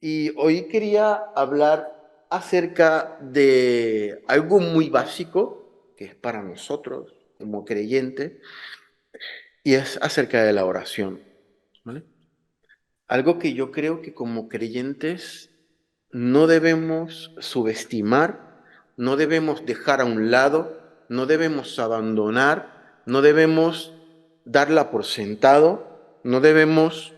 Y hoy quería hablar acerca de algo muy básico que es para nosotros como creyentes y es acerca de la oración, ¿vale? Algo que yo creo que como creyentes no debemos subestimar, no debemos dejar a un lado, no debemos abandonar, no debemos darla por sentado, no debemos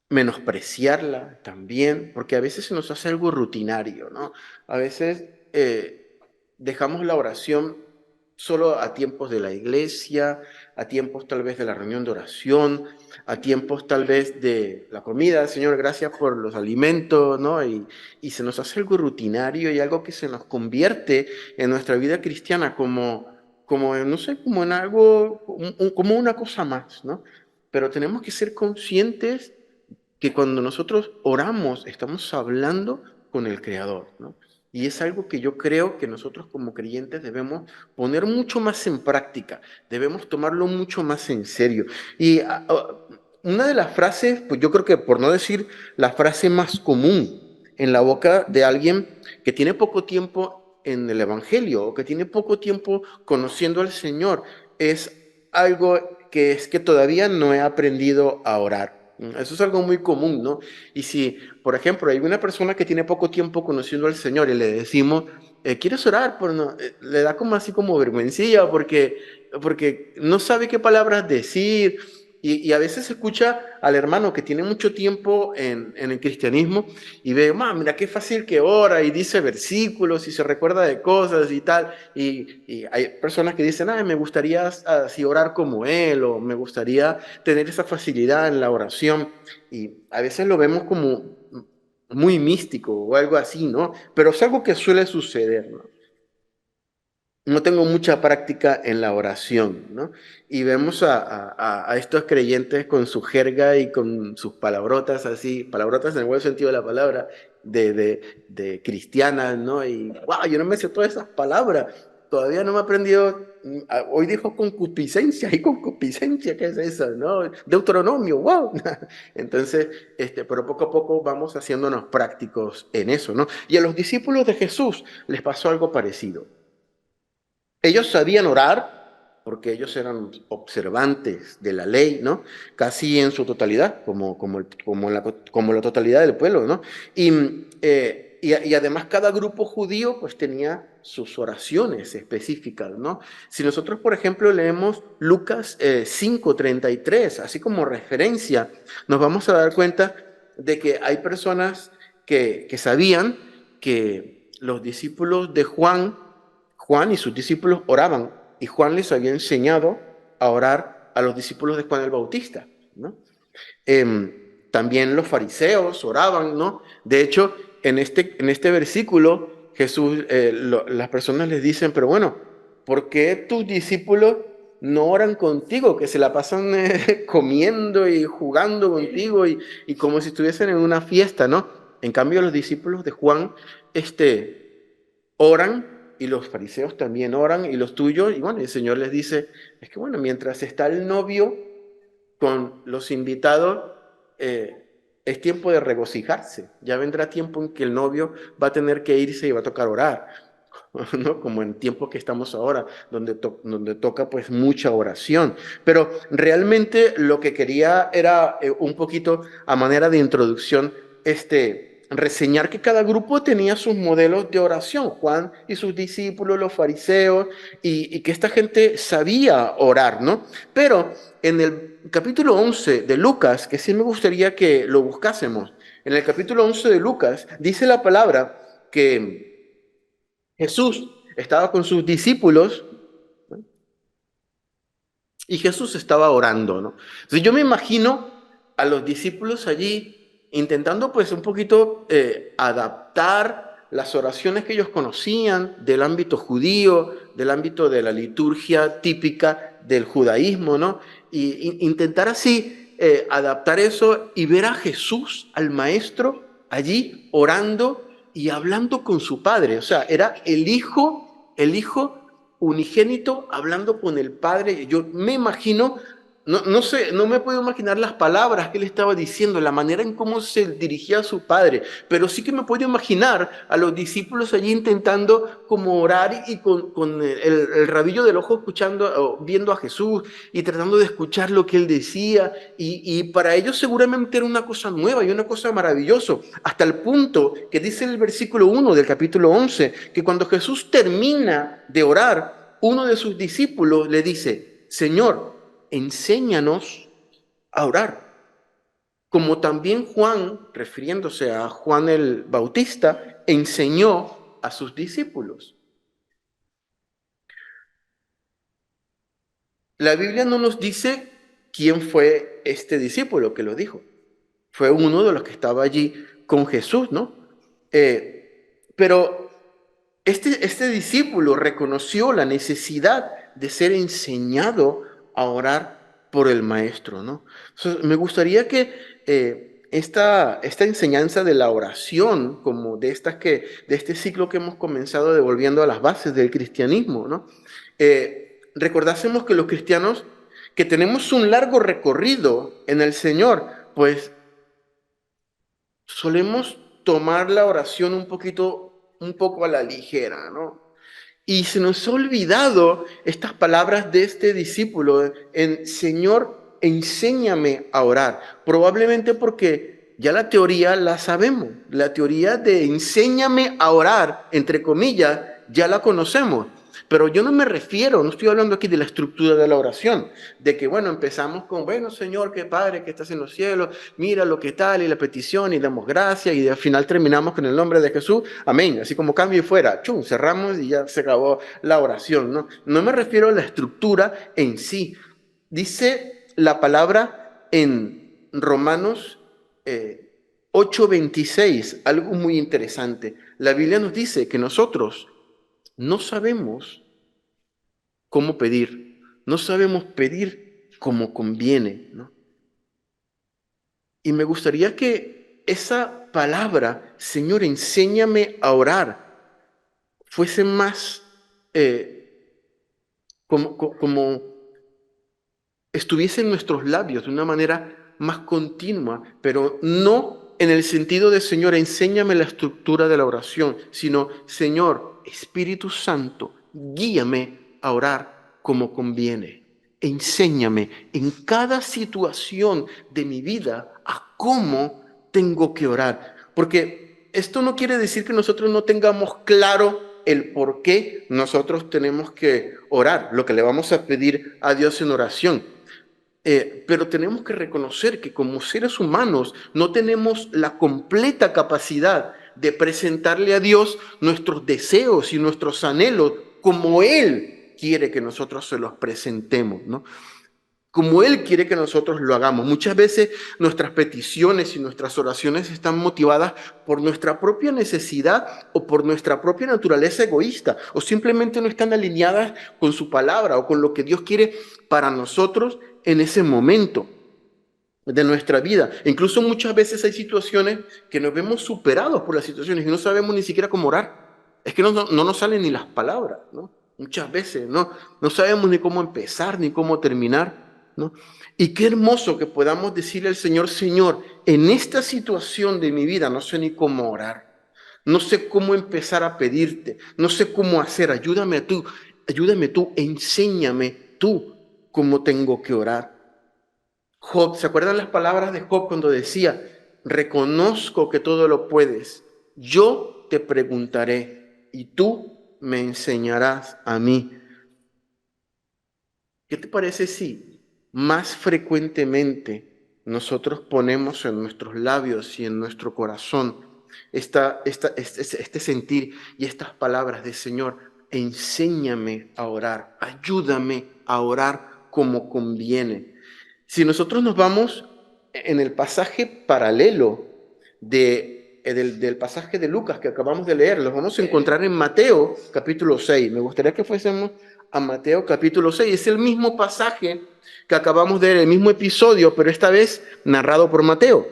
menospreciarla también, porque a veces se nos hace algo rutinario, ¿no? A veces dejamos la oración solo a tiempos de la iglesia, a tiempos tal vez de la reunión de oración, a tiempos tal vez de la comida, Señor, gracias por los alimentos, ¿no? Y se nos hace algo rutinario y algo que se nos convierte en nuestra vida cristiana como no sé, como en algo, como una cosa más, ¿no? Pero tenemos que ser conscientes que cuando nosotros oramos estamos hablando con el Creador, ¿no? Y es algo que yo creo que nosotros como creyentes debemos poner mucho más en práctica, debemos tomarlo mucho más en serio. Y una de las frases, pues yo creo que por no decir la frase más común en la boca de alguien que tiene poco tiempo en el Evangelio o que tiene poco tiempo conociendo al Señor, es algo que es que todavía no he aprendido a orar. Eso es algo muy común, ¿no? Y si, por ejemplo, hay una persona que tiene poco tiempo conociendo al Señor y le decimos, ¿quieres orar? Pues no, le da como así como vergüencilla porque no sabe qué palabras decir. Y a veces escucha al hermano que tiene mucho tiempo en el cristianismo y ve, mira qué fácil que ora y dice versículos y se recuerda de cosas y tal. Y hay personas que dicen, me gustaría así orar como él o me gustaría tener esa facilidad en la oración. Y a veces lo vemos como muy místico o algo así, ¿no? Pero es algo que suele suceder, ¿no? No tengo mucha práctica en la oración, ¿no? Y vemos a estos creyentes con su jerga y con sus palabrotas así, palabrotas en el buen sentido de la palabra, de cristianas, ¿no? Y, wow, yo no me sé todas esas palabras, todavía no me he aprendido, hoy dijo concupiscencia, ¿y concupiscencia qué es eso, no? Deuteronomio, wow. Entonces, pero poco a poco vamos haciéndonos prácticos en eso, ¿no? Y a los discípulos de Jesús les pasó algo parecido. Ellos sabían orar porque ellos eran observantes de la ley, ¿no? Casi en su totalidad, como la totalidad del pueblo, ¿no? Y además cada grupo judío pues tenía sus oraciones específicas, ¿no? Si nosotros, por ejemplo, leemos Lucas 5:33, así como referencia, nos vamos a dar cuenta de que hay personas que sabían que los discípulos de Juan y sus discípulos oraban y Juan les había enseñado a orar a los discípulos de Juan el Bautista, ¿no? También los fariseos oraban, ¿no? De hecho, en este versículo, Jesús, las personas les dicen, pero bueno, ¿por qué tus discípulos no oran contigo, que se la pasan comiendo y jugando contigo y como si estuviesen en una fiesta, ¿no? En cambio, los discípulos de Juan, oran y los fariseos también oran y los tuyos, y bueno, el Señor les dice, es que bueno, mientras está el novio con los invitados, eh, es tiempo de regocijarse, ya vendrá tiempo en que el novio va a tener que irse y va a tocar orar, ¿no? Como en tiempo que estamos ahora, donde toca pues mucha oración. Pero realmente lo que quería era un poquito a manera de introducción, reseñar que cada grupo tenía sus modelos de oración, Juan y sus discípulos, los fariseos, y que esta gente sabía orar, ¿no? Pero en el capítulo 11 de Lucas, que sí me gustaría que lo buscásemos, en el capítulo 11 de Lucas dice la palabra que Jesús estaba con sus discípulos, ¿no? Y Jesús estaba orando, ¿no? Entonces yo me imagino a los discípulos allí intentando pues un poquito adaptar las oraciones que ellos conocían del ámbito judío, del ámbito de la liturgia típica del judaísmo, ¿no? Y intentar así adaptar eso y ver a Jesús, al Maestro, allí orando y hablando con su Padre. O sea, era el hijo unigénito hablando con el Padre. Yo me imagino no sé, no me puedo imaginar las palabras que él estaba diciendo, la manera en cómo se dirigía a su padre, pero sí que me puedo imaginar a los discípulos allí intentando como orar y con el rabillo del ojo escuchando, o viendo a Jesús y tratando de escuchar lo que él decía. Y para ellos seguramente era una cosa nueva y una cosa maravillosa, hasta el punto que dice el versículo 1 del capítulo 11, que cuando Jesús termina de orar, uno de sus discípulos le dice: Señor, enséñanos a orar. Como también Juan, refiriéndose a Juan el Bautista, enseñó a sus discípulos. La Biblia no nos dice quién fue este discípulo que lo dijo. Fue uno de los que estaba allí con Jesús, ¿no? Pero este discípulo reconoció la necesidad de ser enseñado a orar por el maestro, ¿no? Entonces, me gustaría que esta enseñanza de la oración, como de este ciclo que hemos comenzado devolviendo a las bases del cristianismo, ¿no? Recordásemos que los cristianos que tenemos un largo recorrido en el Señor, pues solemos tomar la oración un poco a la ligera, ¿no? Y se nos ha olvidado estas palabras de este discípulo en: Señor, enséñame a orar. Probablemente porque ya la teoría la sabemos. La teoría de enséñame a orar, entre comillas, ya la conocemos. Pero yo no me refiero, no estoy hablando aquí de la estructura de la oración, de que, bueno, empezamos con: bueno, Señor, que Padre que estás en los cielos, mira lo que tal, y la petición, y damos gracias, y al final terminamos con el nombre de Jesús, amén, así como cambio y fuera, chum, cerramos y ya se acabó la oración, ¿no? No me refiero a la estructura en sí. Dice la palabra en Romanos 8:26, algo muy interesante. La Biblia nos dice que nosotros no sabemos cómo pedir, no sabemos pedir como conviene, ¿no? Y me gustaría que esa palabra, Señor, enséñame a orar, fuese más como estuviese en nuestros labios de una manera más continua, pero no en el sentido de: Señor, enséñame la estructura de la oración, sino: Señor, Espíritu Santo, guíame a orar como conviene. Enséñame en cada situación de mi vida a cómo tengo que orar. Porque esto no quiere decir que nosotros no tengamos claro el por qué nosotros tenemos que orar, lo que le vamos a pedir a Dios en oración. Pero tenemos que reconocer que como seres humanos no tenemos la completa capacidad de presentarle a Dios nuestros deseos y nuestros anhelos como Él quiere que nosotros se los presentemos, ¿no? Como Él quiere que nosotros lo hagamos. Muchas veces nuestras peticiones y nuestras oraciones están motivadas por nuestra propia necesidad o por nuestra propia naturaleza egoísta, o simplemente no están alineadas con su palabra o con lo que Dios quiere para nosotros en ese momento de nuestra vida. Incluso muchas veces hay situaciones que nos vemos superados por las situaciones y no sabemos ni siquiera cómo orar. Es que no nos salen ni las palabras, ¿no? Muchas veces no sabemos ni cómo empezar ni cómo terminar, ¿no? Y qué hermoso que podamos decirle al Señor: Señor, en esta situación de mi vida no sé ni cómo orar. No sé cómo empezar a pedirte, no sé cómo hacer, ayúdame tú, enséñame tú cómo tengo que orar. Job, ¿se acuerdan las palabras de Job cuando decía: reconozco que todo lo puedes, yo te preguntaré y tú me enseñarás a mí? ¿Qué te parece si más frecuentemente nosotros ponemos en nuestros labios y en nuestro corazón este sentir y estas palabras de: Señor, enséñame a orar, ayúdame a orar como conviene? Si nosotros nos vamos en el pasaje paralelo del pasaje de Lucas que acabamos de leer, los vamos a encontrar en Mateo capítulo 6. Me gustaría que fuésemos a Mateo capítulo 6. Es el mismo pasaje que acabamos de leer, el mismo episodio, pero esta vez narrado por Mateo.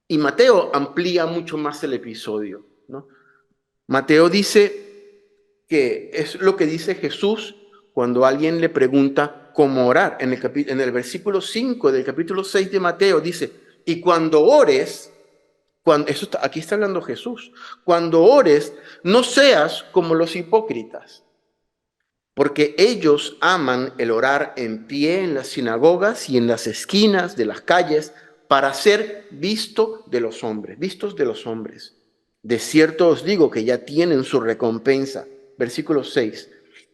Y Mateo amplía mucho más el episodio, ¿no? Mateo dice que es lo que dice Jesús cuando alguien le pregunta cómo orar. En el versículo 5 del capítulo 6 de Mateo dice, y cuando ores, aquí está hablando Jesús, cuando ores, no seas como los hipócritas, porque ellos aman el orar en pie en las sinagogas y en las esquinas de las calles para ser vistos de los hombres. De cierto os digo que ya tienen su recompensa. Versículo 6.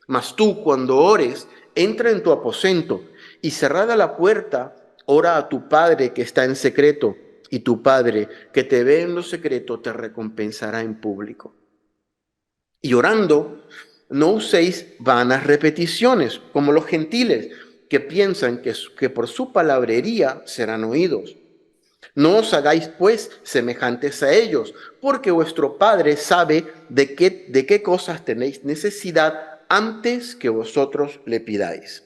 Mas tú, cuando ores, entra en tu aposento y cerrada la puerta, ora a tu Padre que está en secreto, y tu Padre que te ve en lo secreto te recompensará en público. Y orando, no uséis vanas repeticiones, como los gentiles, que piensan que por su palabrería serán oídos. No os hagáis, pues, semejantes a ellos, porque vuestro Padre sabe de qué cosas tenéis necesidad antes que vosotros le pidáis.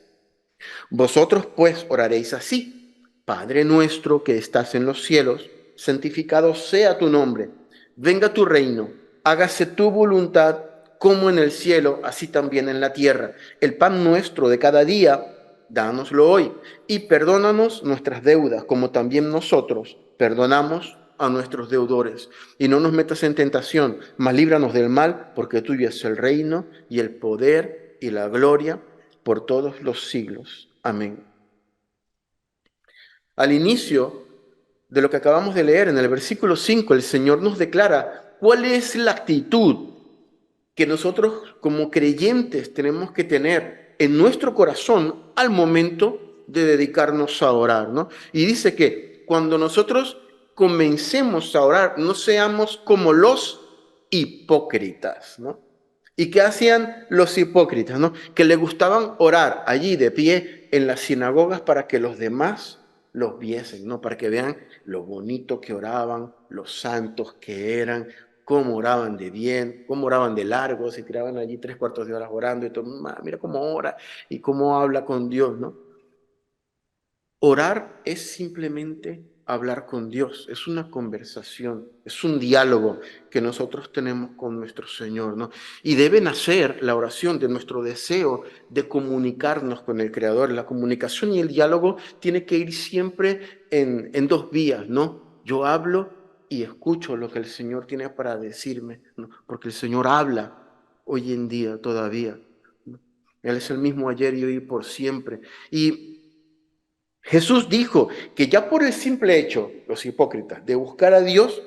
Vosotros, pues, oraréis así: Padre nuestro que estás en los cielos, santificado sea tu nombre. Venga tu reino, hágase tu voluntad, como en el cielo, así también en la tierra. El pan nuestro de cada día, dánoslo hoy, y perdónanos nuestras deudas, como también nosotros perdonamos a nuestros deudores. Y no nos metas en tentación, mas líbranos del mal, porque tuyo es el reino, y el poder, y la gloria, por todos los siglos. Amén. Al inicio de lo que acabamos de leer, en el versículo 5, el Señor nos declara cuál es la actitud que nosotros como creyentes tenemos que tener en nuestro corazón al momento de dedicarnos a orar, ¿no? Y dice que cuando nosotros comencemos a orar, no seamos como los hipócritas, ¿no? ¿Y qué hacían los hipócritas, no? Que le gustaban orar allí de pie en las sinagogas para que los demás los viesen, ¿no? Para que vean lo bonito que oraban, los santos que eran, cómo oraban de bien, cómo oraban de largo, se tiraban allí 3/4 de horas orando y todo, mira cómo ora y cómo habla con Dios, ¿no? Orar es simplemente hablar con Dios, es una conversación, es un diálogo que nosotros tenemos con nuestro Señor, ¿no? Y debe nacer la oración de nuestro deseo de comunicarnos con el Creador. La comunicación y el diálogo tiene que ir siempre en dos vías, ¿no? Yo hablo y escucho lo que el Señor tiene para decirme, ¿no? Porque el Señor habla hoy en día todavía, ¿no? Él es el mismo ayer y hoy por siempre. Y Jesús dijo que ya por el simple hecho, los hipócritas, de buscar a Dios,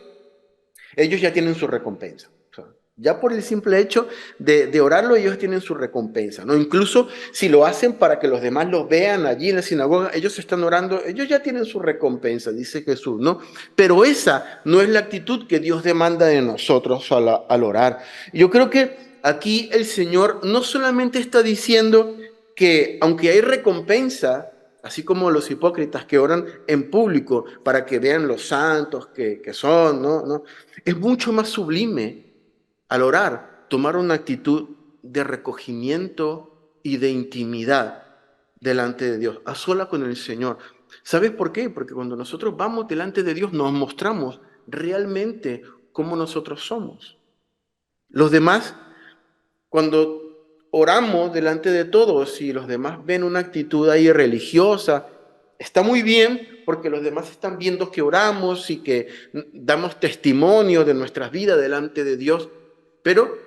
ellos ya tienen su recompensa. O sea, ya por el simple hecho de orarlo, ellos tienen su recompensa, ¿no? Incluso si lo hacen para que los demás los vean allí en la sinagoga, ellos están orando, ellos ya tienen su recompensa, dice Jesús, ¿no? Pero esa no es la actitud que Dios demanda de nosotros al orar. Yo creo que aquí el Señor no solamente está diciendo que aunque hay recompensa, así como los hipócritas que oran en público para que vean los santos que son, ¿no? ¿No? Es mucho más sublime al orar, tomar una actitud de recogimiento y de intimidad delante de Dios, a sola con el Señor. ¿Sabes por qué? Porque cuando nosotros vamos delante de Dios nos mostramos realmente cómo nosotros somos. Los demás, cuando oramos delante de todos y los demás ven una actitud ahí religiosa, está muy bien porque los demás están viendo que oramos y que damos testimonio de nuestras vidas delante de Dios, pero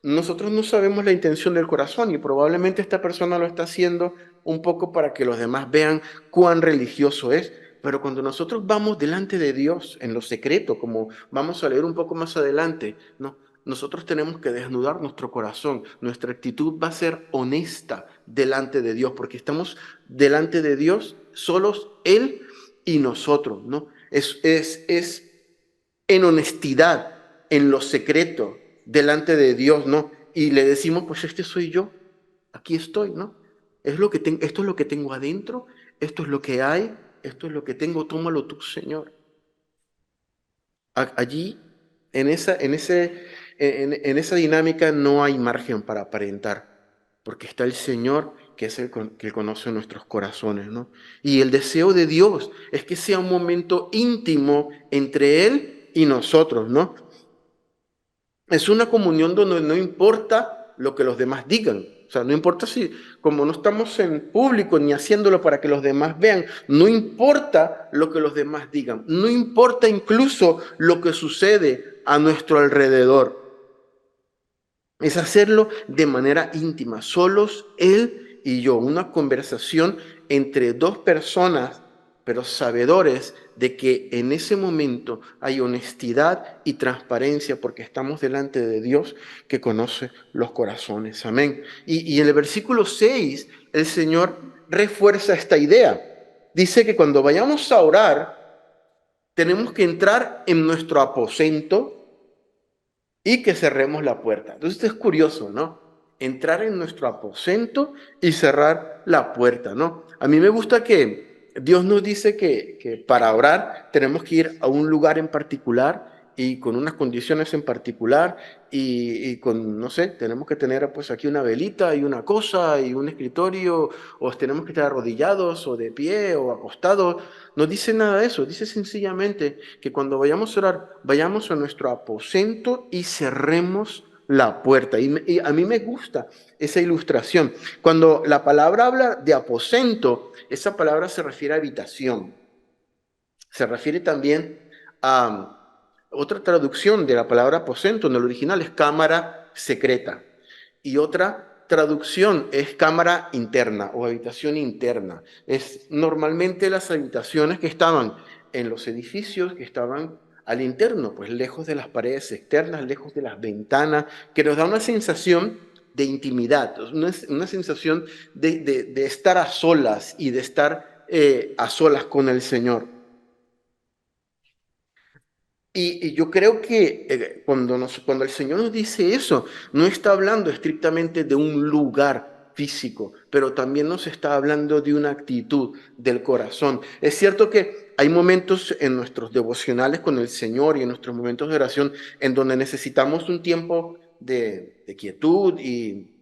nosotros no sabemos la intención del corazón y probablemente esta persona lo está haciendo un poco para que los demás vean cuán religioso es. Pero cuando nosotros vamos delante de Dios en lo secreto, como vamos a leer un poco más adelante, no, nosotros tenemos que desnudar nuestro corazón. Nuestra actitud va a ser honesta delante de Dios, porque estamos delante de Dios solos Él y nosotros, ¿no? Es en honestidad, en lo secreto, delante de Dios, ¿no? Y le decimos, pues este soy yo, aquí estoy, ¿no? Esto es lo que tengo adentro, esto es lo que hay, esto es lo que tengo, tómalo tú, Señor. Allí, en esa dinámica no hay margen para aparentar, porque está el Señor que es el que conoce nuestros corazones, ¿no? Y el deseo de Dios es que sea un momento íntimo entre Él y nosotros, ¿no? Es una comunión donde no importa lo que los demás digan. O sea, no importa si, como no estamos en público ni haciéndolo para que los demás vean, no importa lo que los demás digan, no importa incluso lo que sucede a nuestro alrededor. Es hacerlo de manera íntima, solos él y yo, una conversación entre dos personas, pero sabedores de que en ese momento hay honestidad y transparencia porque estamos delante de Dios que conoce los corazones. Amén. Y en el versículo 6, el Señor refuerza esta idea. Dice que cuando vayamos a orar, tenemos que entrar en nuestro aposento y que cerremos la puerta. Entonces esto es curioso, ¿no? Entrar en nuestro aposento y cerrar la puerta, ¿no? A mí me gusta que Dios nos dice que para orar tenemos que ir a un lugar en particular y con unas condiciones en particular y con, no sé, tenemos que tener pues aquí una velita y una cosa y un escritorio o tenemos que estar arrodillados o de pie o acostados. No dice nada de eso, dice sencillamente que cuando vayamos a orar, vayamos a nuestro aposento y cerremos la puerta. Y a mí me gusta esa ilustración. Cuando la palabra habla de aposento, esa palabra se refiere a habitación. Se refiere también a otra traducción de la palabra aposento en el original es cámara secreta. Y otra traducción es cámara interna o habitación interna. Es normalmente las habitaciones que estaban en los edificios que estaban al interno, pues lejos de las paredes externas, lejos de las ventanas, que nos da una sensación de intimidad, una sensación de estar a solas y de estar a solas con el Señor. Y yo creo que cuando el Señor nos dice eso, no está hablando estrictamente de un lugar físico, pero también nos está hablando de una actitud del corazón. Es cierto que hay momentos en nuestros devocionales con el Señor y en nuestros momentos de oración en donde necesitamos un tiempo de quietud y,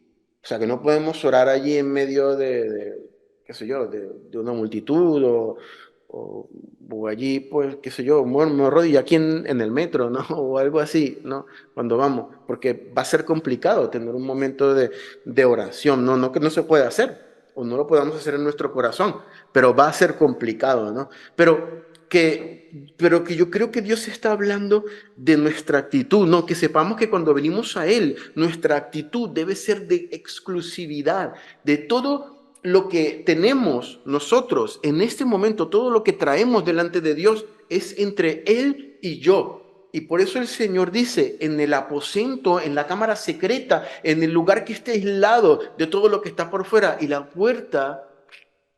o sea, que no podemos orar allí en medio qué sé yo, de una multitud o, o allí, pues, qué sé yo, me arrodillo aquí en el metro, ¿no? O algo así, ¿no? Cuando vamos, porque va a ser complicado tener un momento de oración, ¿no? No que no se puede hacer, o no lo podamos hacer en nuestro corazón, pero va a ser complicado, ¿no? Pero que yo creo que Dios está hablando de nuestra actitud, ¿no? Que sepamos que cuando venimos a Él, nuestra actitud debe ser de exclusividad, de todo lo que tenemos nosotros en este momento, todo lo que traemos delante de Dios es entre Él y yo. Y por eso el Señor dice, en el aposento, en la cámara secreta, en el lugar que esté aislado de todo lo que está por fuera y la puerta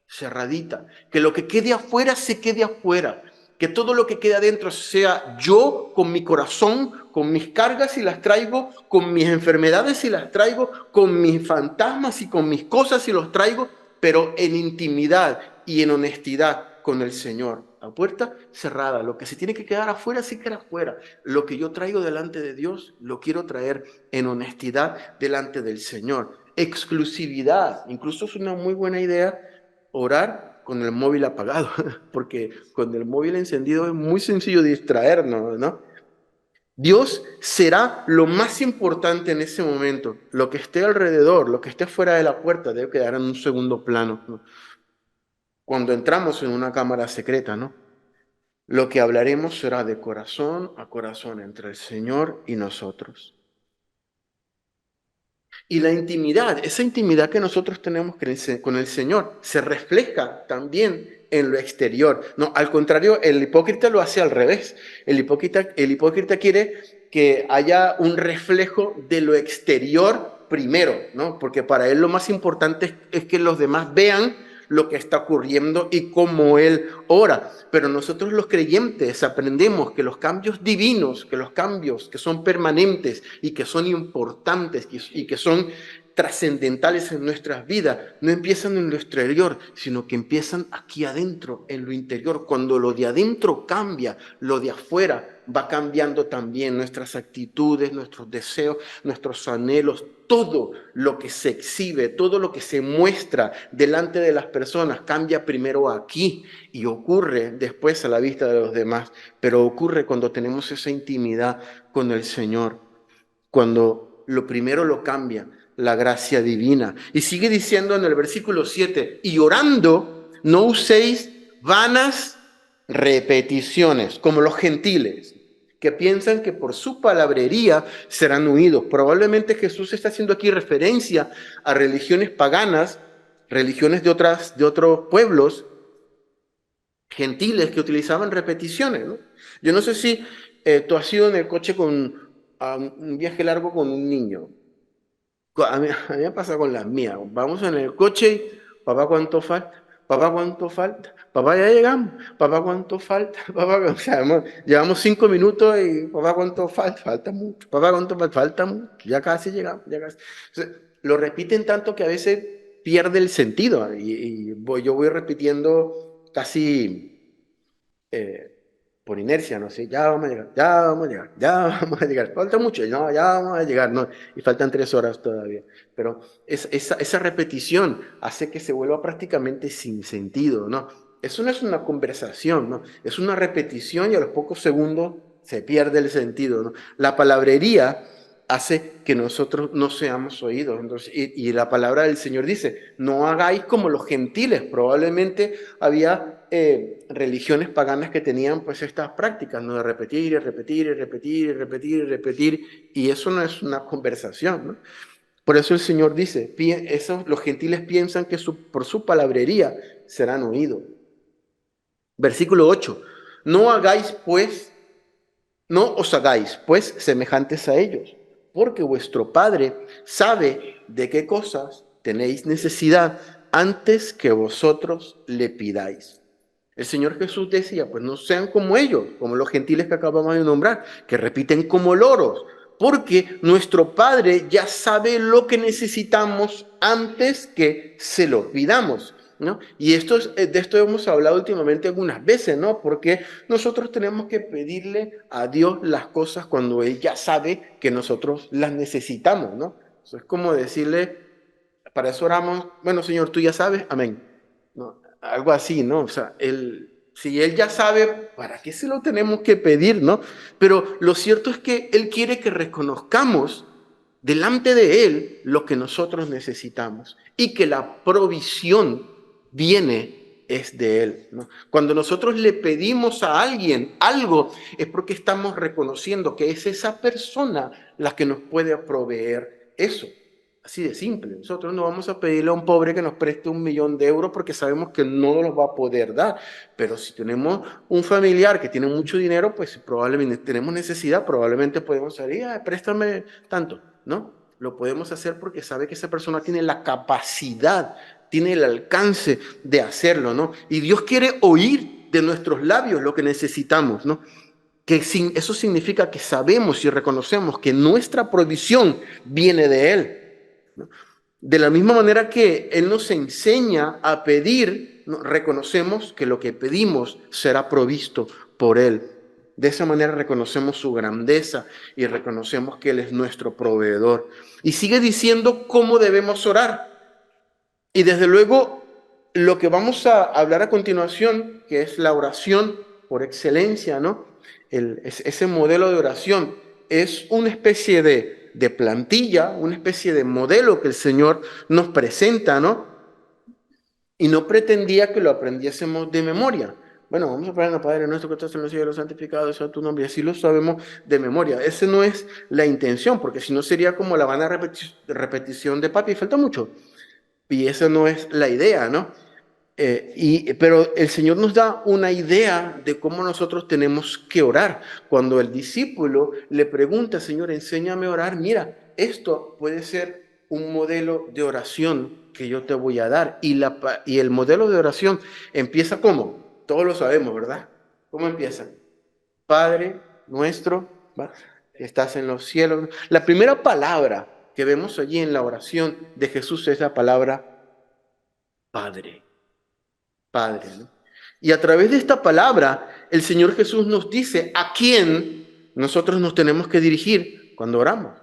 cerradita, que lo que quede afuera se quede afuera, que todo lo que quede adentro sea yo con mi corazón, con mis cargas y las traigo, con mis enfermedades y las traigo, con mis fantasmas y con mis cosas y los traigo, pero en intimidad y en honestidad con el Señor. La puerta cerrada, lo que se tiene que quedar afuera, se queda afuera. Lo que yo traigo delante de Dios, lo quiero traer en honestidad delante del Señor. Exclusividad, incluso es una muy buena idea orar con el móvil apagado, porque con el móvil encendido es muy sencillo distraernos, ¿no? Dios será lo más importante en ese momento. Lo que esté alrededor, lo que esté fuera de la puerta, debe quedar en un segundo plano, ¿no? Cuando entramos en una cámara secreta, ¿no? Lo que hablaremos será de corazón a corazón entre el Señor y nosotros. Y la intimidad, esa intimidad que nosotros tenemos con el Señor, se refleja también en lo exterior. No, al contrario, el hipócrita lo hace al revés. El hipócrita quiere que haya un reflejo de lo exterior primero, ¿no? Porque para él lo más importante es que los demás vean lo que está ocurriendo y cómo él ora. Pero nosotros los creyentes aprendemos que los cambios divinos, que los cambios que son permanentes y que son importantes y que son trascendentales en nuestras vidas, no empiezan en lo exterior, sino que empiezan aquí adentro, en lo interior. Cuando lo de adentro cambia, lo de afuera va cambiando también nuestras actitudes, nuestros deseos, nuestros anhelos, todo lo que se exhibe, todo lo que se muestra delante de las personas cambia primero aquí y ocurre después a la vista de los demás, pero ocurre cuando tenemos esa intimidad con el Señor, cuando lo primero lo cambia la gracia divina. Y sigue diciendo en el versículo 7, y orando, no uséis vanas repeticiones, como los gentiles, que piensan que por su palabrería serán oídos. Probablemente Jesús está haciendo aquí referencia a religiones paganas, religiones de otros pueblos, gentiles que utilizaban repeticiones, ¿no? Yo no sé si tú has ido en el coche con un viaje largo con un niño. A mí me pasa con las mías. Vamos en el coche y, papá, ¿cuánto falta? Papá, ¿cuánto falta? Papá, ya llegamos. Papá, ¿cuánto falta? Papá, o sea, llevamos 5 minutos y papá, ¿cuánto falta? Falta mucho. Papá, ¿cuánto falta? Falta mucho. Ya casi llegamos, ya casi. O sea, lo repiten tanto que a veces pierde el sentido. Yo voy repitiendo casi por inercia, no sé, ya vamos a llegar, ya vamos a llegar, ya vamos a llegar. Falta mucho, no, ya vamos a llegar, no, y faltan 3 horas todavía. Pero esa repetición hace que se vuelva prácticamente sin sentido, ¿no? Eso no es una conversación, ¿no? Es una repetición y a los pocos segundos se pierde el sentido, ¿no? La palabrería hace que nosotros no seamos oídos. Entonces, y la palabra del Señor dice, no hagáis como los gentiles. Probablemente había religiones paganas que tenían pues estas prácticas, ¿no? De repetir y repetir y repetir y repetir y repetir, y eso no es una conversación, ¿no? Por eso el Señor dice, los gentiles piensan que por su palabrería serán oídos. Versículo 8, no hagáis pues, no os hagáis pues semejantes a ellos, porque vuestro Padre sabe de qué cosas tenéis necesidad antes que vosotros le pidáis. El Señor Jesús decía, pues no sean como ellos, como los gentiles que acabamos de nombrar, que repiten como loros, porque nuestro Padre ya sabe lo que necesitamos antes que se lo pidamos, ¿no? Y de esto hemos hablado últimamente algunas veces, ¿no? Porque nosotros tenemos que pedirle a Dios las cosas cuando Él ya sabe que nosotros las necesitamos, ¿no? Eso es como decirle, para eso oramos, bueno, Señor, tú ya sabes, amén. ¿No? Algo así, ¿no? O sea, si Él ya sabe, ¿para qué se lo tenemos que pedir, no? Pero lo cierto es que Él quiere que reconozcamos delante de Él lo que nosotros necesitamos y que la provisión viene es de Él, ¿no? Cuando nosotros le pedimos a alguien algo, es porque estamos reconociendo que es esa persona la que nos puede proveer eso. Así de simple. Nosotros no vamos a pedirle a un pobre que nos preste 1 millón de euros porque sabemos que no nos los va a poder dar. Pero si tenemos un familiar que tiene mucho dinero, pues probablemente tenemos necesidad, probablemente podemos salir, préstame tanto, ¿no? Lo podemos hacer porque sabe que esa persona tiene la capacidad, tiene el alcance de hacerlo, ¿no? Y Dios quiere oír de nuestros labios lo que necesitamos, ¿no? Eso significa que sabemos y reconocemos que nuestra provisión viene de Él, ¿no? De la misma manera que Él nos enseña a pedir, ¿no? Reconocemos que lo que pedimos será provisto por Él. De esa manera reconocemos su grandeza y reconocemos que Él es nuestro proveedor. Y sigue diciendo cómo debemos orar. Y desde luego, lo que vamos a hablar a continuación, que es la oración por excelencia, ¿no? Ese modelo de oración es una especie de plantilla, una especie de modelo que el Señor nos presenta, ¿no? Y no pretendía que lo aprendiésemos de memoria. Bueno, vamos a aprender, Padre nuestro que estás en los cielos, santificado sea tu nombre, y así lo sabemos de memoria. Esa no es la intención, porque si no sería como la vana repetición de papi, falta mucho. Y esa no es la idea, ¿no? Pero el Señor nos da una idea de cómo nosotros tenemos que orar. Cuando el discípulo le pregunta, Señor, enséñame a orar, mira, esto puede ser un modelo de oración que yo te voy a dar. Y el modelo de oración empieza ¿cómo? Todos lo sabemos, ¿verdad? ¿Cómo empieza? Padre nuestro, ¿va? Que estás en los cielos. La primera palabra que vemos allí en la oración de Jesús es la palabra Padre. Padre, ¿no? Y a través de esta palabra, el Señor Jesús nos dice a quién nosotros nos tenemos que dirigir cuando oramos.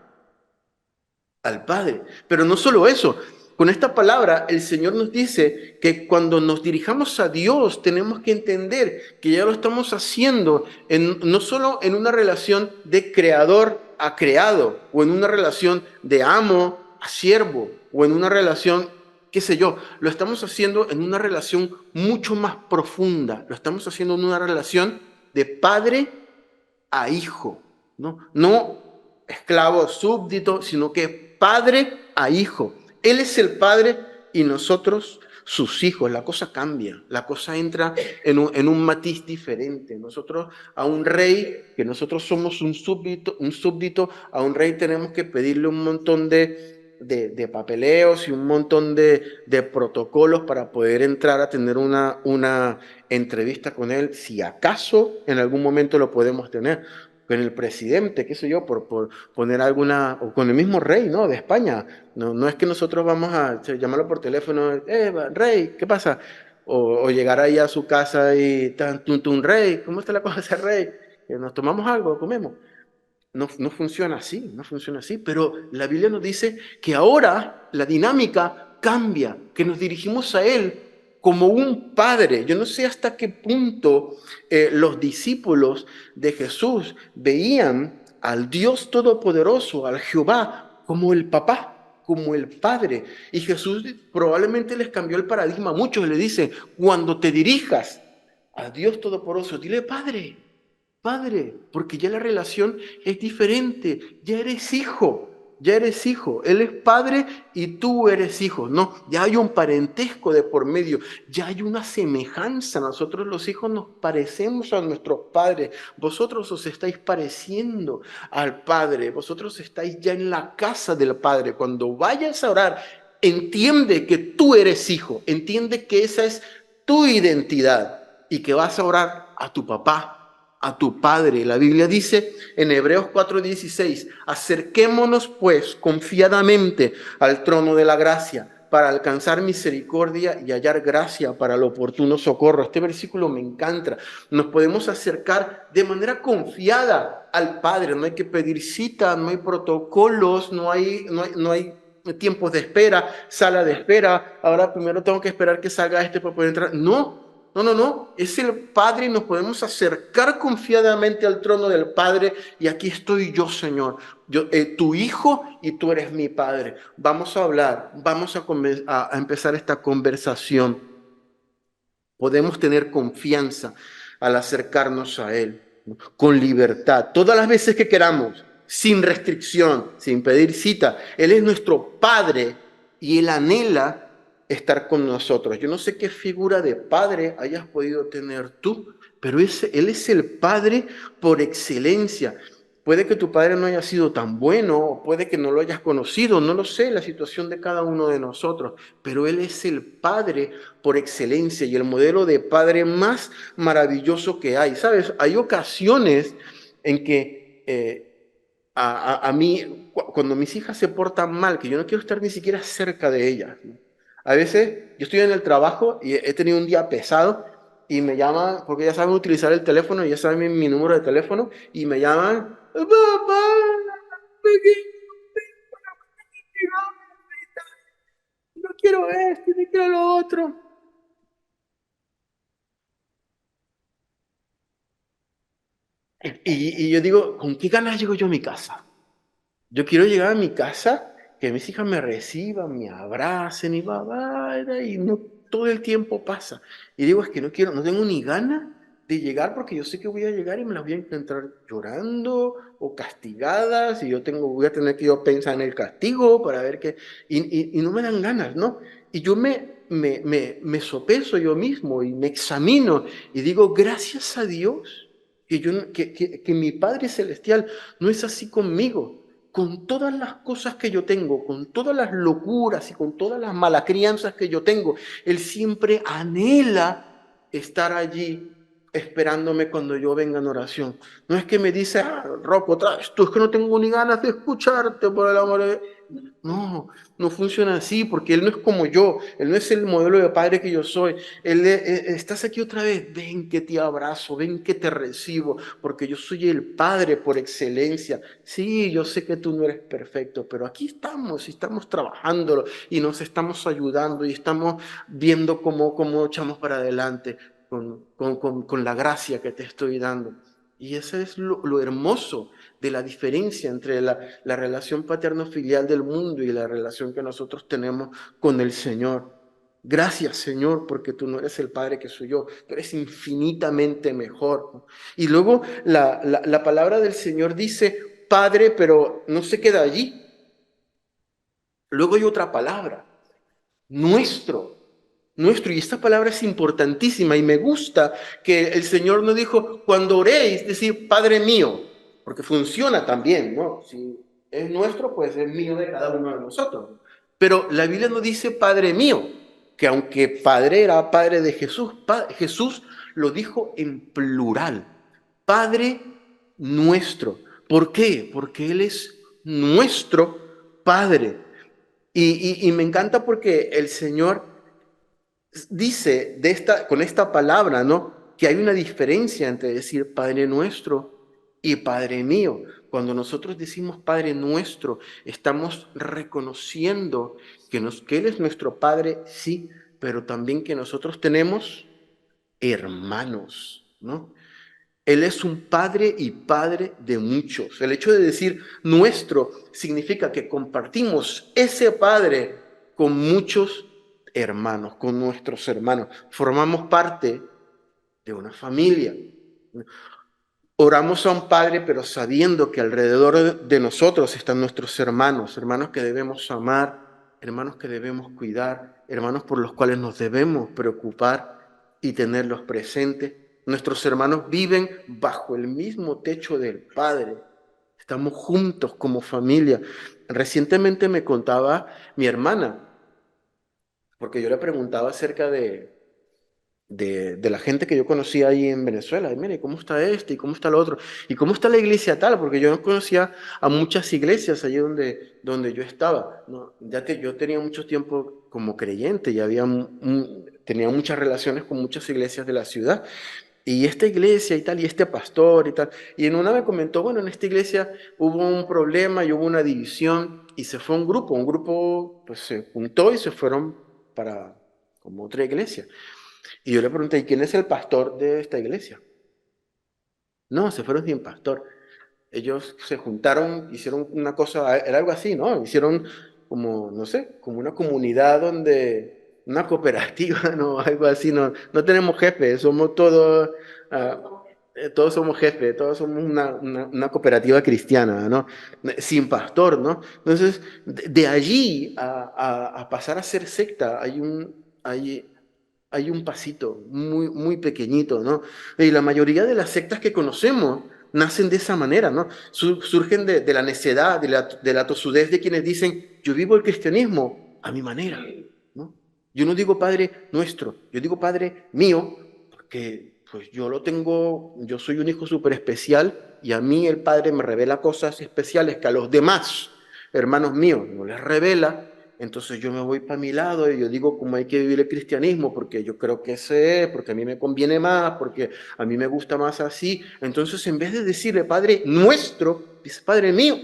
Al Padre. Pero no solo eso, con esta palabra el Señor nos dice que cuando nos dirijamos a Dios tenemos que entender que ya lo estamos haciendo no solo en una relación de creador a creado o en una relación de amo a siervo o en una relación, qué sé yo, lo estamos haciendo en una relación mucho más profunda, lo estamos haciendo en una relación de padre a hijo, ¿no? No esclavo, súbdito, sino que padre a hijo. Él es el padre y nosotros sus hijos. La cosa cambia, la cosa entra en un matiz diferente. Nosotros a un rey, que nosotros somos un súbdito, a un rey tenemos que pedirle un montón de papeleos y un montón de protocolos para poder entrar a tener una entrevista con él, si acaso en algún momento lo podemos tener con el presidente, qué sé yo, por poner alguna, o con el mismo rey, ¿no? De España. No, no es que nosotros vamos a llamarlo por teléfono, rey, ¿qué pasa? O llegar ahí a su casa y, rey, ¿cómo está la cosa ese rey? ¿Nos tomamos algo, comemos? No, no funciona así, no funciona así, pero la Biblia nos dice que ahora la dinámica cambia, que nos dirigimos a Él como un padre. Yo no sé hasta qué punto los discípulos de Jesús veían al Dios Todopoderoso, al Jehová, como el papá, como el padre. Y Jesús probablemente les cambió el paradigma. Muchos le dicen, cuando te dirijas a Dios Todopoderoso, dile Padre. Padre, porque ya la relación es diferente, ya eres hijo, ya eres hijo, Él es padre y tú eres hijo, no, ya hay un parentesco de por medio, ya hay una semejanza, nosotros los hijos nos parecemos a nuestros padres, vosotros os estáis pareciendo al Padre, vosotros estáis ya en la casa del Padre, cuando vayas a orar, entiende que tú eres hijo, entiende que esa es tu identidad y que vas a orar a tu papá, a tu Padre. La Biblia dice en Hebreos 4:16, acerquémonos pues confiadamente al trono de la gracia para alcanzar misericordia y hallar gracia para el oportuno socorro. Este versículo me encanta. Nos podemos acercar de manera confiada al Padre. No hay que pedir cita, no hay protocolos, no hay tiempos de espera, sala de espera. Ahora primero tengo que esperar que salga este para poder entrar. No, no, no, no, es el Padre y nos podemos acercar confiadamente al trono del Padre y aquí estoy yo, Señor, yo, tu Hijo y tú eres mi Padre. Vamos a hablar, vamos a empezar esta conversación. Podemos tener confianza al acercarnos a Él, ¿no? Con libertad, todas las veces que queramos, sin restricción, sin pedir cita. Él es nuestro Padre y Él anhela estar con nosotros. Yo no sé qué figura de padre hayas podido tener tú, pero Él es el Padre por excelencia. Puede que tu padre no haya sido tan bueno, o puede que no lo hayas conocido, no lo sé, la situación de cada uno de nosotros, pero Él es el Padre por excelencia y el modelo de padre más maravilloso que hay. ¿Sabes? Hay ocasiones en que a mí, cuando mis hijas se portan mal, que yo no quiero estar ni siquiera cerca de ellas, ¿no? A veces yo estoy en el trabajo y he tenido un día pesado y me llaman, porque ya saben utilizar el teléfono, ya saben mi número de teléfono, y me llaman, papá, no quiero esto, no quiero lo otro. Y yo digo, ¿con qué ganas llego yo a mi casa? Yo quiero llegar a mi casa, que mis hijas me reciban, me abracen y y no todo el tiempo pasa. Y digo, es que no quiero, no tengo ni ganas de llegar porque yo sé que voy a llegar y me las voy a encontrar llorando o castigadas y voy a tener que yo pensar en el castigo para ver qué, y no me dan ganas, ¿no? Y yo me sopeso yo mismo y me examino y digo, gracias a Dios que mi Padre Celestial no es así conmigo con todas las cosas que yo tengo, con todas las locuras y con todas las malas crianzas que yo tengo, Él siempre anhela estar allí esperándome cuando yo venga en oración. No es que me dice, Rocco, otra vez, tú es que no tengo ni ganas de escucharte por el amor de... No, no funciona así porque Él no es como yo, Él no es el modelo de padre que yo soy. Estás aquí otra vez, ven que te abrazo, ven que te recibo, porque yo soy el Padre por excelencia. Sí, yo sé que tú no eres perfecto, pero aquí estamos y estamos trabajándolo y nos estamos ayudando y estamos viendo cómo echamos para adelante con la gracia que te estoy dando. Y ese es lo hermoso de la diferencia entre la relación paterno-filial del mundo y la relación que nosotros tenemos con el Señor. Gracias, Señor, porque tú no eres el Padre que soy yo, tú eres infinitamente mejor. Y luego la palabra del Señor dice Padre, pero no se queda allí. Luego hay otra palabra, nuestro. Nuestro, y esta palabra es importantísima y me gusta que el Señor no dijo, cuando oréis, decir, Padre mío, porque funciona también, ¿no? Si es nuestro, pues es mío de cada uno de nosotros. Pero la Biblia no dice Padre mío, que aunque Padre era Padre de Jesús, Jesús lo dijo en plural, Padre nuestro. ¿Por qué? Porque Él es nuestro Padre. Y me encanta porque el Señor dice con esta palabra, ¿no? Que hay una diferencia entre decir Padre nuestro y Padre mío. Cuando nosotros decimos Padre nuestro, estamos reconociendo que Él es nuestro Padre, sí, pero también que nosotros tenemos hermanos, ¿no? Él es un padre y padre de muchos. El hecho de decir nuestro significa que compartimos ese padre con muchos hermanos, con nuestros hermanos. Formamos parte de una familia. Oramos a un padre, pero sabiendo que alrededor de nosotros están nuestros hermanos, hermanos que debemos amar, hermanos que debemos cuidar, hermanos por los cuales nos debemos preocupar y tenerlos presentes. Nuestros hermanos viven bajo el mismo techo del Padre. Estamos juntos como familia. Recientemente me contaba mi hermana, porque yo le preguntaba acerca de la gente que yo conocía ahí en Venezuela. Y mire, ¿cómo está este? ¿Y cómo está el otro? ¿Y cómo está la iglesia tal? Porque yo no conocía a muchas iglesias allí donde yo estaba, ¿no? Yo tenía mucho tiempo como creyente y tenía muchas relaciones con muchas iglesias de la ciudad. Y esta iglesia y tal, y este pastor y tal. Y en una me comentó, bueno, en esta iglesia hubo un problema y hubo una división y se fue un grupo pues se juntó y se fueron para como otra iglesia. Y yo le pregunté, ¿y quién es el pastor de esta iglesia? No, se fueron sin pastor. Ellos se juntaron, hicieron una cosa, era algo así, ¿no? Hicieron como, no sé, como una comunidad una cooperativa, ¿no? Algo así, no tenemos jefe, somos todos, todos somos jefes, todos somos una cooperativa cristiana, ¿no? Sin pastor, ¿no? Entonces, de allí a pasar a ser secta, hay un pasito muy, muy pequeñito, ¿no? Y la mayoría de las sectas que conocemos nacen de esa manera, ¿no? Surgen de la necedad, de la tosudez de quienes dicen, yo vivo el cristianismo a mi manera, ¿no? Yo no digo Padre nuestro, yo digo Padre mío, porque pues yo soy un hijo súper especial y a mí el Padre me revela cosas especiales que a los demás hermanos míos no les revela. Entonces yo me voy para mi lado y yo digo cómo hay que vivir el cristianismo, porque yo creo que ese es, porque a mí me conviene más, porque a mí me gusta más así. Entonces en vez de decirle Padre nuestro, dice Padre mío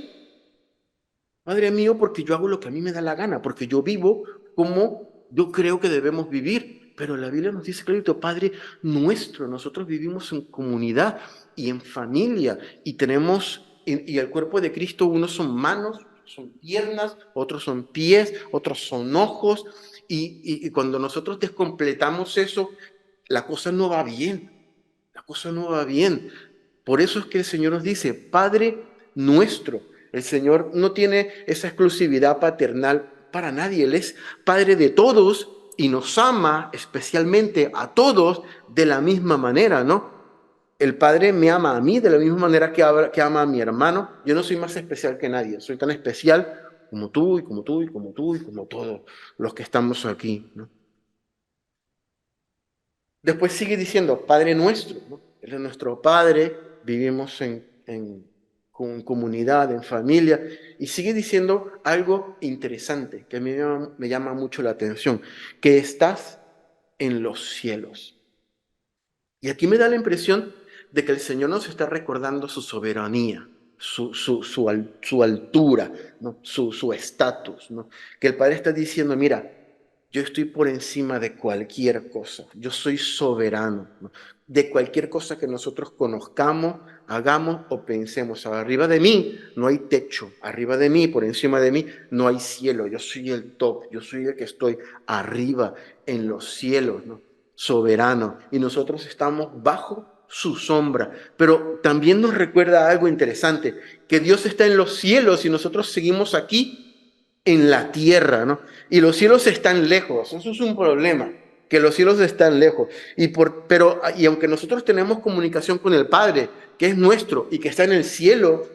porque yo hago lo que a mí me da la gana, porque yo vivo como yo creo que debemos vivir. Pero la Biblia nos dice clarito, Padre nuestro, nosotros vivimos en comunidad y en familia y y el cuerpo de Cristo, unos son manos, son piernas, otros son pies, otros son ojos y cuando nosotros descompletamos eso, la cosa no va bien, la cosa no va bien. Por eso es que el Señor nos dice, Padre nuestro. El Señor no tiene esa exclusividad paternal para nadie. Él es Padre de todos y nos ama especialmente a todos de la misma manera, ¿no? El Padre me ama a mí de la misma manera que ama a mi hermano. Yo no soy más especial que nadie. Soy tan especial como tú y como tú y como tú y como todos los que estamos aquí, ¿no? Después sigue diciendo, Padre nuestro, ¿no? Él es nuestro Padre, vivimos con comunidad, en familia, y sigue diciendo algo interesante que a mí me llama mucho la atención, que estás en los cielos. Y aquí me da la impresión de que el Señor nos está recordando su soberanía, su altura, ¿no? Su estatus, ¿no? Que el Padre está diciendo, mira, yo estoy por encima de cualquier cosa. Yo soy soberano, ¿no? De cualquier cosa que nosotros conozcamos, hagamos o pensemos. Arriba de mí no hay techo. Arriba de mí, por encima de mí, no hay cielo. Yo soy el top. Yo soy el que estoy arriba en los cielos, ¿no? Soberano. Y nosotros estamos bajo su sombra. Pero también nos recuerda algo interesante, que Dios está en los cielos y nosotros seguimos aquí en la tierra, ¿no? Y los cielos están lejos, eso es un problema, que los cielos están lejos. Y aunque nosotros tenemos comunicación con el Padre, que es nuestro y que está en el cielo,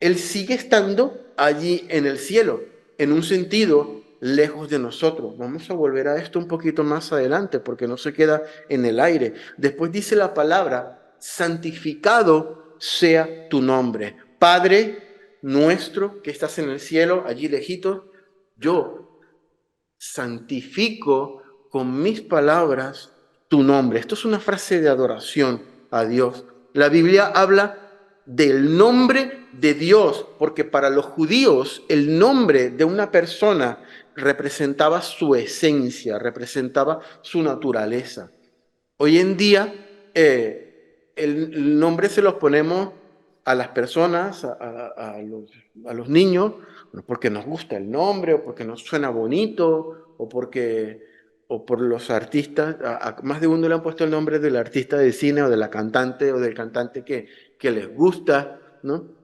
Él sigue estando allí en el cielo, en un sentido lejos de nosotros. Vamos a volver a esto un poquito más adelante, porque no se queda en el aire. Después dice la palabra, santificado sea tu nombre. Padre nuestro que estás en el cielo, allí lejito, yo santifico con mis palabras tu nombre. Esto es una frase de adoración a Dios. La Biblia habla del nombre de Dios, porque para los judíos el nombre de una persona representaba su esencia, representaba su naturaleza. Hoy en día el nombre se los ponemos a las personas, a los niños, porque nos gusta el nombre, o porque nos suena bonito, o por los artistas. A más de uno le han puesto el nombre del artista de cine o de la cantante o del cantante que les gusta, ¿no?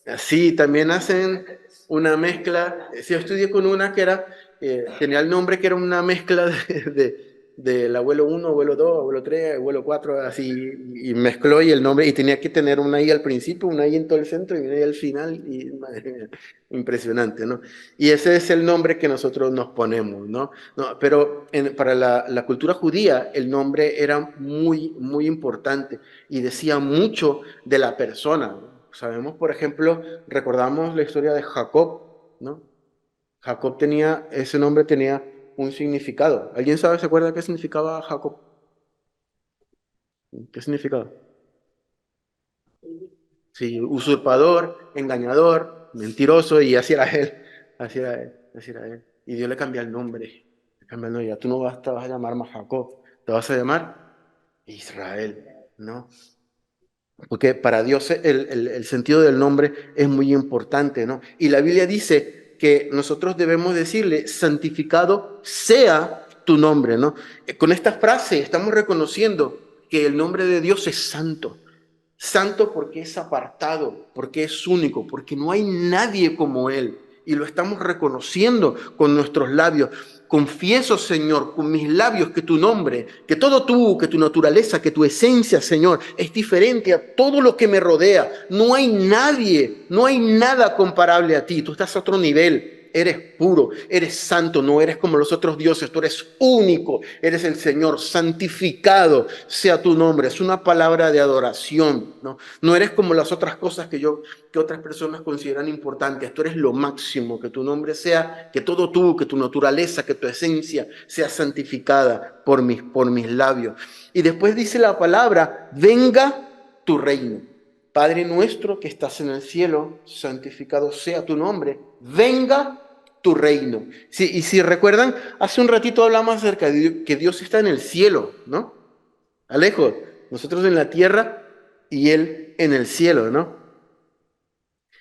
Así también hacen una mezcla. Sí, yo estudié con una que era, tenía el nombre que era una mezcla del abuelo 1, abuelo 2, abuelo 3, abuelo 4, así, y mezcló y el nombre, y tenía que tener una I al principio, una I en todo el centro y una I al final, y madre mía, impresionante, ¿no? Y ese es el nombre que nosotros nos ponemos, ¿no? No, pero para la cultura judía el nombre era muy, muy importante y decía mucho de la persona, ¿no? Sabemos, por ejemplo, recordamos la historia de Jacob, ¿no? Jacob tenía, ese nombre tenía un significado. ¿Alguien sabe, se acuerda qué significaba Jacob? ¿Qué significaba? Sí, usurpador, engañador, mentiroso, y así era él, así era él, así era él. Y Dios le cambia el nombre, le cambia el nombre, ya tú no te vas a llamar más Jacob, te vas a llamar Israel, ¿no? Porque para Dios el sentido del nombre es muy importante, ¿no? Y la Biblia dice que nosotros debemos decirle, santificado sea tu nombre, ¿no? Con esta frase estamos reconociendo que el nombre de Dios es santo. Santo porque es apartado, porque es único, porque no hay nadie como Él. Y lo estamos reconociendo con nuestros labios. Confieso, Señor, con mis labios que tu nombre, que todo tú, que tu naturaleza, que tu esencia, Señor, es diferente a todo lo que me rodea. No hay nadie, no hay nada comparable a ti. Tú estás a otro nivel. Eres puro, eres santo, no eres como los otros dioses, tú eres único, eres el Señor, santificado sea tu nombre. Es una palabra de adoración, ¿no? No eres como las otras cosas que otras personas consideran importantes, tú eres lo máximo, que tu nombre sea, que todo tú, que tu naturaleza, que tu esencia sea santificada por mis labios. Y después dice la palabra, venga tu reino. Padre nuestro que estás en el cielo, santificado sea tu nombre, venga tu reino. Sí, y si recuerdan, hace un ratito hablamos acerca de que Dios está en el cielo, ¿no? Alejo, nosotros en la tierra y Él en el cielo, ¿no?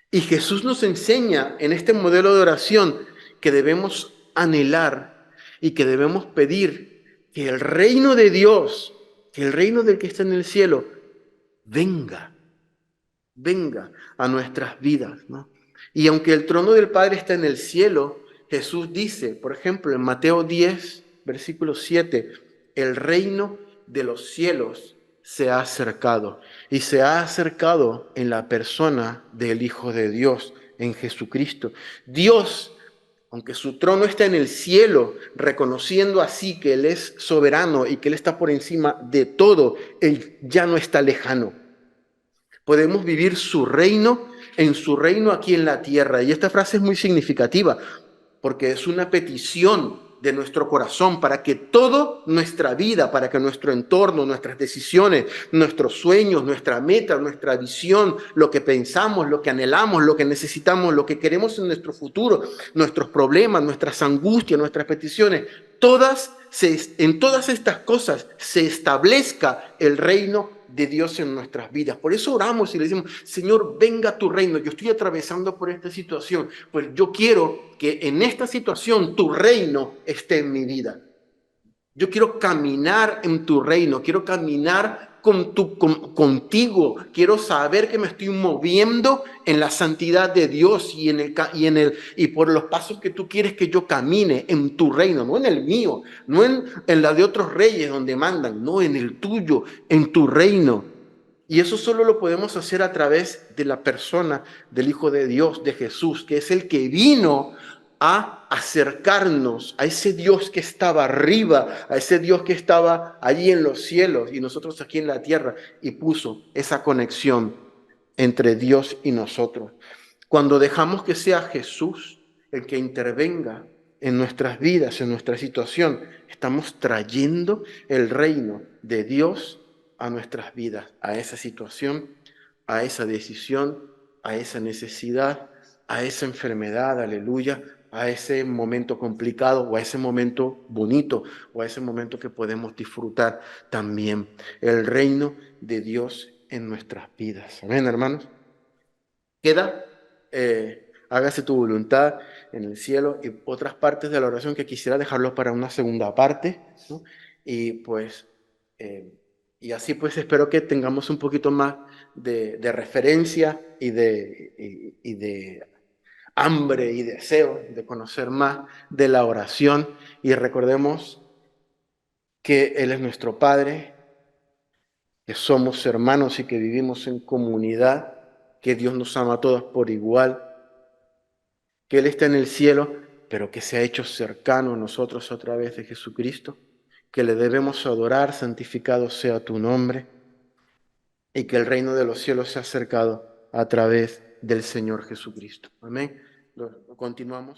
Y Jesús nos enseña en este modelo de oración que debemos anhelar y que debemos pedir que el reino de Dios, que el reino del que está en el cielo, venga a nuestras vidas, ¿no? Y aunque el trono del Padre está en el cielo, Jesús dice, por ejemplo, en Mateo 10, versículo 7, el reino de los cielos se ha acercado y se ha acercado en la persona del Hijo de Dios, en Jesucristo. Dios, aunque su trono está en el cielo, reconociendo así que Él es soberano y que Él está por encima de todo, Él ya no está lejano. Podemos vivir su reino en su reino aquí en la tierra. Y esta frase es muy significativa porque es una petición de nuestro corazón, para que toda nuestra vida, para que nuestro entorno, nuestras decisiones, nuestros sueños, nuestra meta, nuestra visión, lo que pensamos, lo que anhelamos, lo que necesitamos, lo que queremos en nuestro futuro, nuestros problemas, nuestras angustias, nuestras peticiones, en todas estas cosas se establezca el reino de Dios en nuestras vidas. Por eso oramos y le decimos, Señor, venga tu reino. Yo estoy atravesando por esta situación, pues yo quiero que en esta situación tu reino esté en mi vida. Yo quiero caminar en tu reino, quiero caminar contigo, quiero saber que me estoy moviendo en la santidad de Dios y por los pasos que tú quieres que yo camine en tu reino, no en el mío, no en la de otros reyes donde mandan, no en el tuyo, en tu reino. Y eso solo lo podemos hacer a través de la persona del Hijo de Dios, de Jesús, que es el que vino a acercarnos a ese Dios que estaba arriba, a ese Dios que estaba allí en los cielos y nosotros aquí en la tierra, y puso esa conexión entre Dios y nosotros. Cuando dejamos que sea Jesús el que intervenga en nuestras vidas, en nuestra situación, estamos trayendo el reino de Dios a nuestras vidas, a esa situación, a esa decisión, a esa necesidad, a esa enfermedad, aleluya, a ese momento complicado o a ese momento bonito o a ese momento que podemos disfrutar también. El reino de Dios en nuestras vidas. Amén, hermanos. Queda, hágase tu voluntad en el cielo y otras partes de la oración que quisiera dejarlo para una segunda parte, ¿no? Y pues, eh, y así pues espero que tengamos un poquito más de referencia y de hambre y deseo de conocer más de la oración y recordemos que Él es nuestro Padre, que somos hermanos y que vivimos en comunidad, que Dios nos ama a todos por igual, que Él está en el cielo, pero que se ha hecho cercano a nosotros a través de Jesucristo, que le debemos adorar, santificado sea tu nombre, y que el reino de los cielos se ha acercado a través del Señor Jesucristo. Amén. Continuamos.